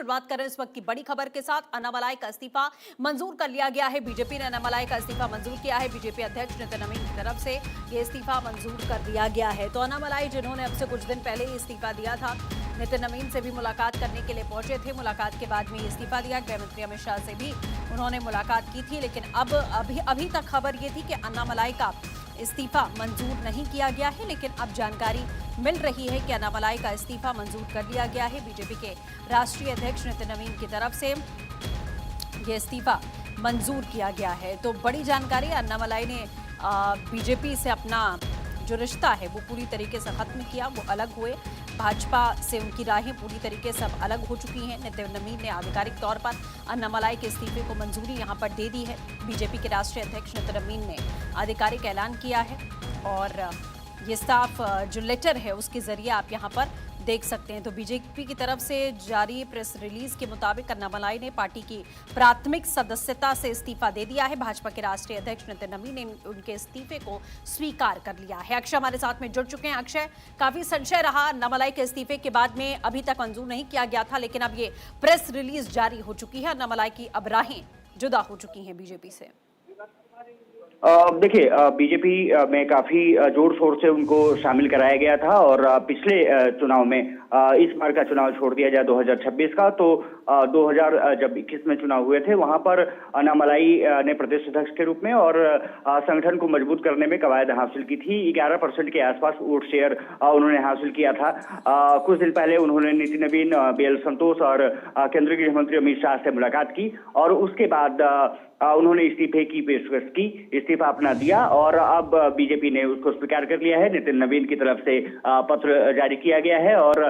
शुरुआत करें इस वक्त की बड़ी खबर के साथ। अन्नामलाई का इस्तीफा मंजूर कर लिया गया है। बीजेपी ने अन्नामलाई का इस्तीफा मंजूर किया है। बीजेपी अध्यक्ष नितिन नवीन की तरफ से ये इस्तीफा मंजूर कर लिया गया है। तो अन्नामलाई जिन्होंने अब से कुछ दिन पहले ही इस्तीफा दिया था, नितिन नवीन से भी मुलाकात करने के लिए पहुंचे थे। मुलाकात के बाद में ये इस्तीफा दिया। गृह मंत्री अमित शाह से भी उन्होंने मुलाकात की थी, लेकिन अब अभी तक खबर ये थी कि अन्नामलाई का इस्तीफा मंजूर नहीं किया गया है, लेकिन अब जानकारी मिल रही है कि अन्नामलाई का इस्तीफा मंजूर कर लिया गया है। बीजेपी के राष्ट्रीय अध्यक्ष नितिन नवीन की तरफ से यह इस्तीफा मंजूर किया गया है। तो बड़ी जानकारी, अन्नामलाई ने बीजेपी से अपना जो रिश्ता है वो पूरी तरीके से खत्म किया, वो अलग हुए। भाजपा से उनकी राहें पूरी तरीके से अब अलग हो चुकी हैं। नितिन नवीन ने आधिकारिक तौर पर अन्नामलाई के इस्तीफे को मंजूरी यहां पर दे दी है। बीजेपी के राष्ट्रीय अध्यक्ष नितिन नवीन ने आधिकारिक ऐलान किया है और ये साफ जो लेटर है उसके जरिए आप यहां पर देख सकते हैं। तो बीजेपी की तरफ से जारी प्रेस रिलीज के मुताबिक अन्नामलाई ने पार्टी की प्राथमिक सदस्यता से इस्तीफा दे दिया है। भाजपा के राष्ट्रीय अध्यक्ष नितिन नवीन ने उनके इस्तीफे को स्वीकार कर लिया है। अक्षय हमारे साथ में जुड़ चुके हैं। अक्षय, काफी संशय रहा अन्नामलाई के इस्तीफे के बाद में, अभी तक मंजूर नहीं किया गया था, लेकिन अब ये प्रेस रिलीज जारी हो चुकी है। अन्नामलाई की अब राहें जुदा हो चुकी हैं बीजेपी से। देखिए, बीजेपी में काफी जोर शोर से उनको शामिल कराया गया था और पिछले चुनाव में इस बार का चुनाव छोड़ दिया जाए 2026 का, तो 2021 में चुनाव हुए थे, वहां पर अन्नामलाई ने प्रदेश अध्यक्ष के रूप में और संगठन को मजबूत करने में कवायद हासिल की थी। 11% के आसपास वोट शेयर उन्होंने हासिल किया था। कुछ दिन पहले उन्होंने नितिन नवीन, बीएल संतोष और केंद्रीय गृह मंत्री अमित शाह से मुलाकात की और उसके बाद उन्होंने इस्तीफे की पेशकश की, इस्तीफा अपना दिया और अब बीजेपी ने उसको स्वीकार कर लिया है। नितिन नवीन की तरफ से पत्र जारी किया गया है और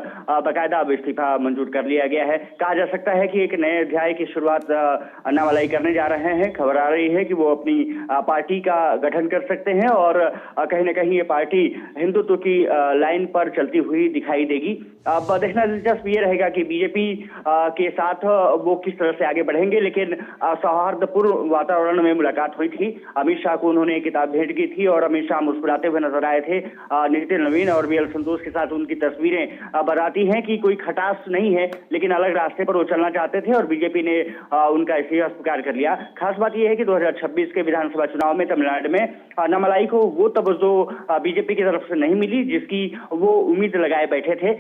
बाकायदा अब इस्तीफा मंजूर कर लिया गया है। कहा जा सकता है कि एक नए अध्याय की शुरुआत अन्नामलाई करने जा रहे हैं। खबर आ रही है कि वो अपनी पार्टी का गठन कर सकते हैं और कहीं ना कहीं ये पार्टी हिंदुत्व की लाइन पर चलती हुई दिखाई देगी। अब देखना दिलचस्प ये रहेगा कि बीजेपी के साथ वो किस तरह से आगे बढ़ेंगे, लेकिन सौहार्दपूर्ण वातावरण में मुलाकात हुई थी। अमित शाह को उन्होंने एक किताब भेंट की थी और अमित शाह मुस्कुराते हुए नजर आए थे। नितिन नवीन और बीएल संतोष के साथ उनकी तस्वीरें बताती हैं कि कोई खटास नहीं है, लेकिन अलग रास्ते पर वो चलना चाहते थे और बीजेपी ने उनका इस्तीफा स्वीकार कर लिया। खास बात यह है कि 2026 के विधानसभा चुनाव में तमिलनाडु में अन्नामलाई को वो तवज्जो बीजेपी की तरफ से नहीं मिली जिसकी वो उम्मीद लगाए बैठे थे।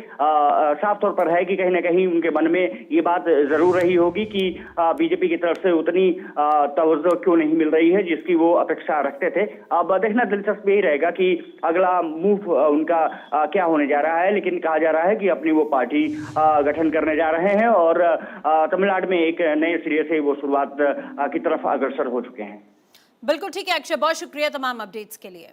साफ तौर पर है कि कहीं ना कहीं उनके मन में ये बात जरूर रही होगी कि बीजेपी की तरफ से उतनी तवज्जो क्यों नहीं मिल रही है जिसकी वो अपेक्षा रखते थे। अब देखना दिलचस्प यही रहेगा कि अगला मूव उनका क्या होने जा रहा है, लेकिन कहा जा रहा है कि अपनी वो पार्टी गठन करने जा रहे हैं और तमिलनाडु में एक नए सिरे से वो शुरुआत की तरफ अग्रसर हो चुके हैं। बिल्कुल ठीक है अक्षय, बहुत शुक्रिया तमाम अपडेट्स के लिए।